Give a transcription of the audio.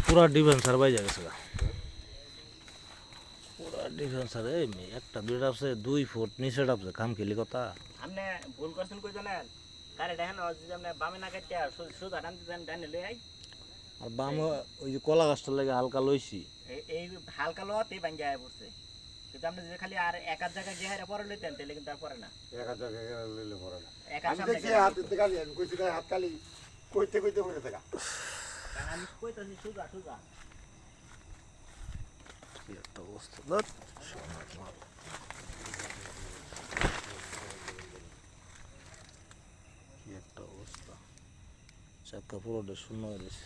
পুরা ডিফেন্সার বাইজা গেছে গা। পুরা ডিফেন্সার এই একটা দুইটা আছে 2 ফুট নিচে ডাবছে কাম খেলি কথা। আপনি ভুল করছেন কই জানেন? গাড়ি দেখেন যদি আপনি বামে না কাটিয়া সোজা টানতে দেন ডানে লই আই। আর বাম ওই যে কলা গাছটার লাগে হালকা লইছি। এই হালকা লোয়াতেই ভাঙ্গি আয়া পড়ছে। কিন্তু আপনি যদি খালি আর এক আধ জায়গায় গিয়ে পরে লইতেন তাহলে কিন্তু আর পরে না। এক হাজার টাকা লইলে পড়ে না। এক আমি সামনে দেখছি হাত দিতে গালি আমি কইছি হাত কালি কইতে কইতে পড়ে থাকা। আমি কইতাছি সোজা সোজা। কি একটা অবস্থা ধর। কি একটা অবস্থা চাক্কা পুরোটা শূন্য হয়ে গেছে।